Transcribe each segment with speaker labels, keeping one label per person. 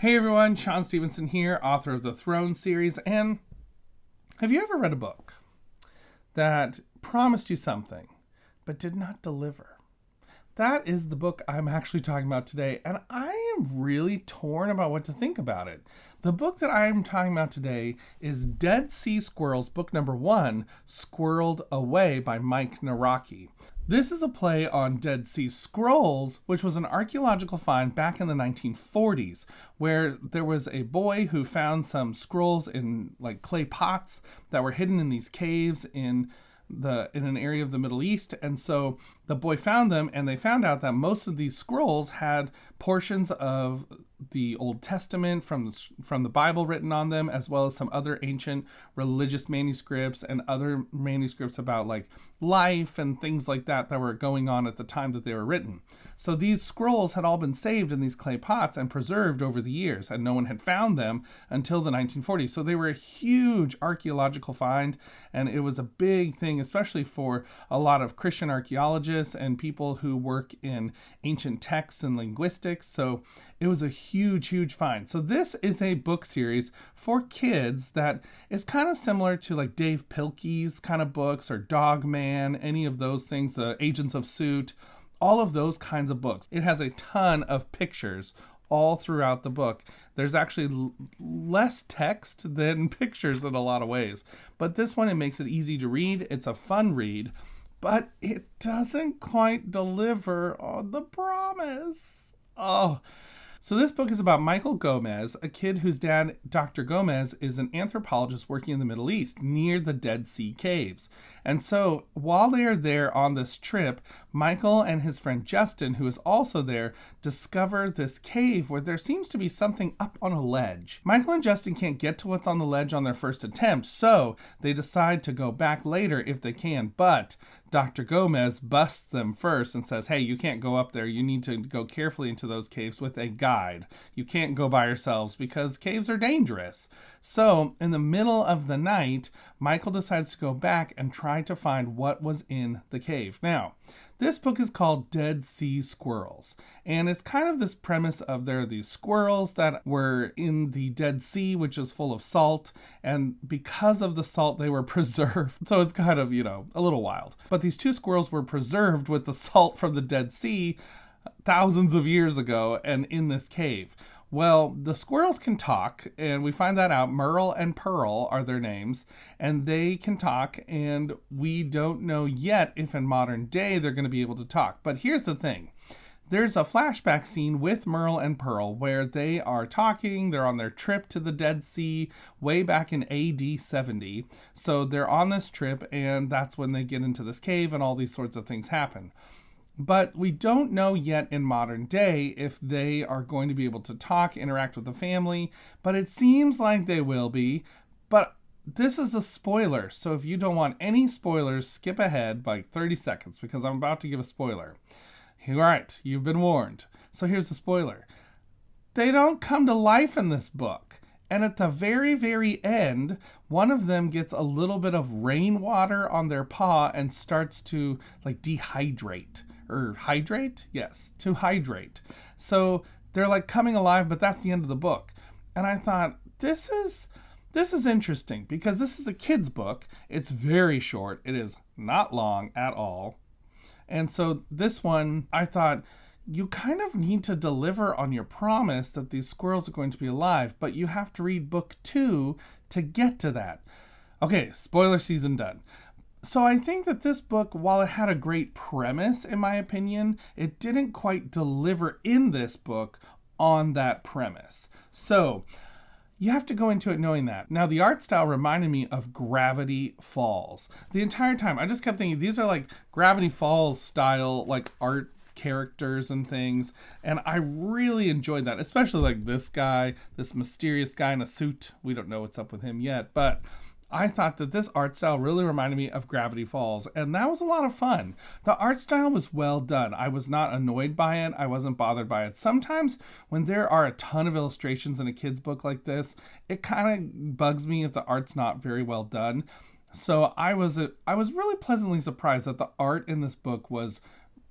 Speaker 1: Hey everyone, Shaun Stevenson here, author of the Throne series. And have you ever read a book that promised you something but did not deliver? That is the book I'm actually talking about today, and I am really torn about what to think about it. The book that I'm talking about today is Dead Sea Squirrels, book number 1, Squirreled Away by Mike Nawrocki. This is a play on Dead Sea Scrolls, which was an archaeological find back in the 1940s, where there was a boy who found some scrolls in like clay pots that were hidden in these caves in an area of the Middle East. And so the boy found them, and they found out that most of these scrolls had portions of the Old Testament from the Bible written on them, as well as some other ancient religious manuscripts and other manuscripts about like life and things like that were going on at the time that they were written. So these scrolls had all been saved in these clay pots and preserved over the years, and no one had found them until the 1940s. So they were a huge archaeological find, and it was a big thing, especially for a lot of Christian archaeologists and people who work in ancient texts and linguistics. So it was a huge find. So this is a book series for kids that is kind of similar to like Dave Pilkey's kind of books, or Dog Man, any of those things, the Agents of Suit, all of those kinds of books. It has a ton of pictures all throughout the book. There's actually less text than pictures in a lot of ways. But this one, it makes it easy to read. It's a fun read, but it doesn't quite deliver on the promise. Oh. So this book is about Michael Gomez, a kid whose dad, Dr. Gomez, is an anthropologist working in the Middle East near the Dead Sea Caves. And so while they are there on this trip, Michael and his friend Justin, who is also there, discover this cave where there seems to be something up on a ledge. Michael and Justin can't get to what's on the ledge on their first attempt, so they decide to go back later if they can, but Dr. Gomez busts them first and says, hey, you can't go up there. You need to go carefully into those caves with a guide. You can't go by yourselves because caves are dangerous. So in the middle of the night, Michael decides to go back and try to find what was in the cave. Now, this book is called Dead Sea Squirrels, and it's kind of this premise of there are these squirrels that were in the Dead Sea, which is full of salt, and because of the salt, they were preserved. So it's kind of, a little wild. But these two squirrels were preserved with the salt from the Dead Sea thousands of years ago and in this cave. Well, the squirrels can talk, and we find that out. Merle and Pearl are their names, and they can talk, and we don't know yet if in modern day they're going to be able to talk. But here's the thing. There's a flashback scene with Merle and Pearl where they are talking. They're on their trip to the Dead Sea way back in AD 70. So they're on this trip, and that's when they get into this cave and all these sorts of things happen. But we don't know yet in modern day if they are going to be able to talk, interact with the family, but it seems like they will be. But this is a spoiler, so if you don't want any spoilers, skip ahead by 30 seconds because I'm about to give a spoiler. All right, you've been warned. So here's the spoiler. They don't come to life in this book. And at the very end, one of them gets a little bit of rainwater on their paw and starts to like dehydrate. Or hydrate? Yes, to hydrate. So they're like coming alive, but that's the end of the book. And I thought, this is interesting because this is a kid's book. It's very short. It is not long at all. And so this one, I thought, you kind of need to deliver on your promise that these squirrels are going to be alive, but you have to read book 2 to get to that. Okay, spoiler season done. So I think that this book, while it had a great premise, in my opinion, it didn't quite deliver in this book on that premise. So you have to go into it knowing that. Now, the art style reminded me of Gravity Falls. The entire time, I just kept thinking, these are like Gravity Falls style, like art characters and things, and I really enjoyed that, especially like this guy, this mysterious guy in a suit. We don't know what's up with him yet, but I thought that this art style really reminded me of Gravity Falls, and that was a lot of fun. The art style was well done. I was not annoyed by it. I wasn't bothered by it. Sometimes when there are a ton of illustrations in a kid's book like this, it kind of bugs me if the art's not very well done. So I was really pleasantly surprised that the art in this book was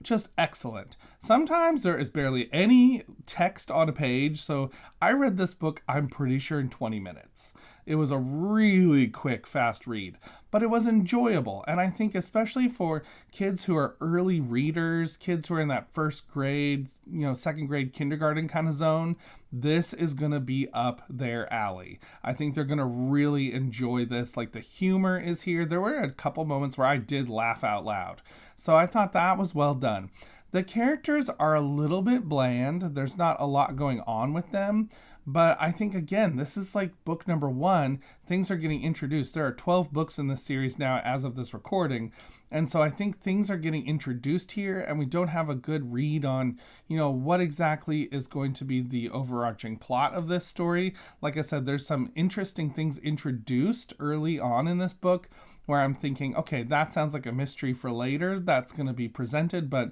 Speaker 1: just excellent. Sometimes there is barely any text on a page, so I read this book, I'm pretty sure, in 20 minutes. It was a really quick, fast read, but it was enjoyable. And I think especially for kids who are early readers, kids who are in that first grade, second grade kindergarten kind of zone, this is going to be up their alley. I think they're going to really enjoy this. Like, the humor is here. There were a couple moments where I did laugh out loud. So I thought that was well done. The characters are a little bit bland. There's not a lot going on with them. But I think, again, this is like book number 1. Things are getting introduced. There are 12 books in this series now as of this recording. And so I think things are getting introduced here, and we don't have a good read on, what exactly is going to be the overarching plot of this story. Like I said, there's some interesting things introduced early on in this book where I'm thinking, okay, that sounds like a mystery for later that's going to be presented, but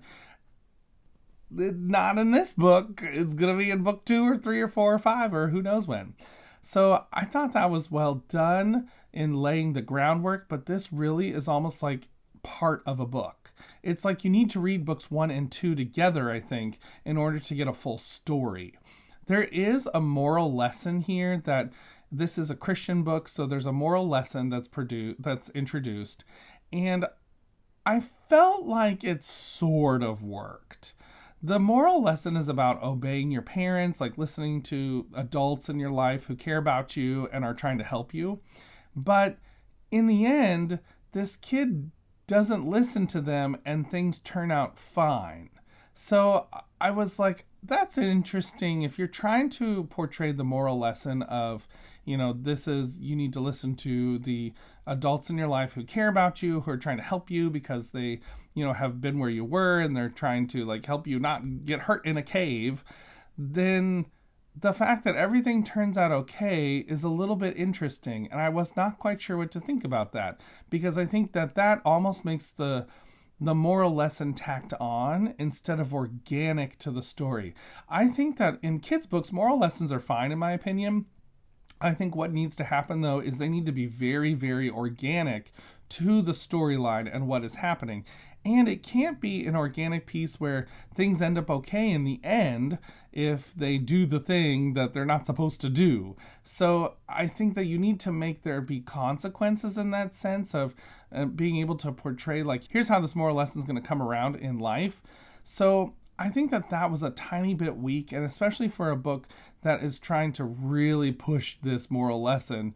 Speaker 1: not in this book. It's going to be in book 2 or 3 or 4 or 5 or who knows when. So I thought that was well done in laying the groundwork, but this really is almost like part of a book. It's like you need to read books 1 and 2 together, I think, in order to get a full story. There is a moral lesson here that this is a Christian book, so there's a moral lesson that's introduced, and I felt like it sort of worked. The moral lesson is about obeying your parents, like listening to adults in your life who care about you and are trying to help you. But in the end, this kid doesn't listen to them and things turn out fine. So I was like, that's interesting. If you're trying to portray the moral lesson of, this is, you need to listen to the adults in your life who care about you, who are trying to help you because they, have been where you were and they're trying to help you not get hurt in a cave, then the fact that everything turns out okay is a little bit interesting. And I was not quite sure what to think about that, because I think that almost makes the moral lesson tacked on instead of organic to the story. I think that in kids' books, moral lessons are fine, in my opinion. I think what needs to happen, though, is they need to be very, very organic to the storyline and what is happening. And it can't be an organic piece where things end up okay in the end if they do the thing that they're not supposed to do. So I think that you need to make there be consequences in that sense of being able to portray, here's how this moral lesson is going to come around in life. So I think that was a tiny bit weak, and especially for a book that is trying to really push this moral lesson,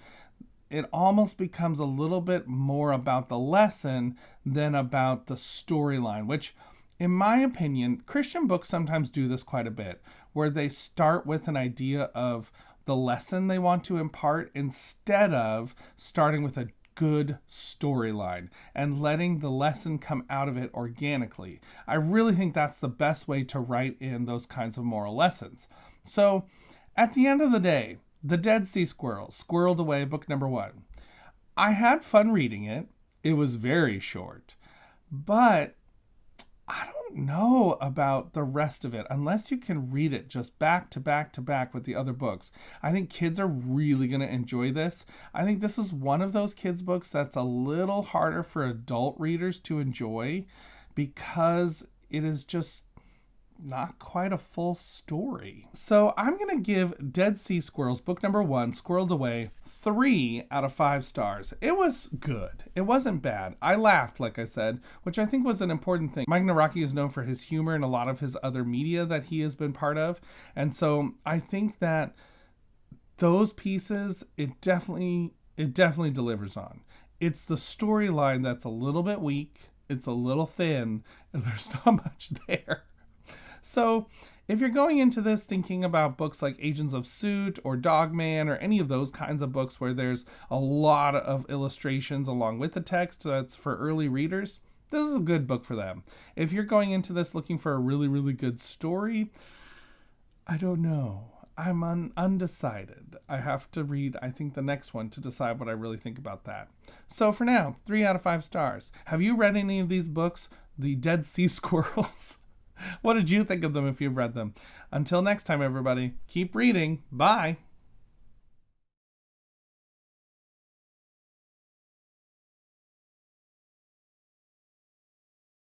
Speaker 1: it almost becomes a little bit more about the lesson than about the storyline, which, in my opinion, Christian books sometimes do this quite a bit, where they start with an idea of the lesson they want to impart instead of starting with a good storyline and letting the lesson come out of it organically. I really think that's the best way to write in those kinds of moral lessons. So, at the end of the day, The Dead Sea Squirrels, Squirreled Away, book number 1. I had fun reading it. It was very short. But I don't know about the rest of it unless you can read it just back to back to back with the other books. I think kids are really going to enjoy this. I think this is one of those kids' books that's a little harder for adult readers to enjoy because it is just not quite a full story. So I'm going to give Dead Sea Squirrels, book number 1, Squirreled Away, 3 out of 5 stars. It was good. It wasn't bad. I laughed, like I said, which I think was an important thing. Mike Nawrocki is known for his humor in a lot of his other media that he has been part of. And so I think that those pieces, it definitely delivers on. It's the storyline that's a little bit weak. It's a little thin, and there's not much there. So if you're going into this thinking about books like Agents of Suit or Dogman or any of those kinds of books where there's a lot of illustrations along with the text that's for early readers, this is a good book for them. If you're going into this looking for a really, really good story, I don't know. I'm undecided. I have to read, I think, the next one to decide what I really think about that. So for now, 3 out of 5 stars. Have you read any of these books? The Dead Sea Squirrels? What did you think of them if you've read them? Until next time, everybody, keep reading. Bye.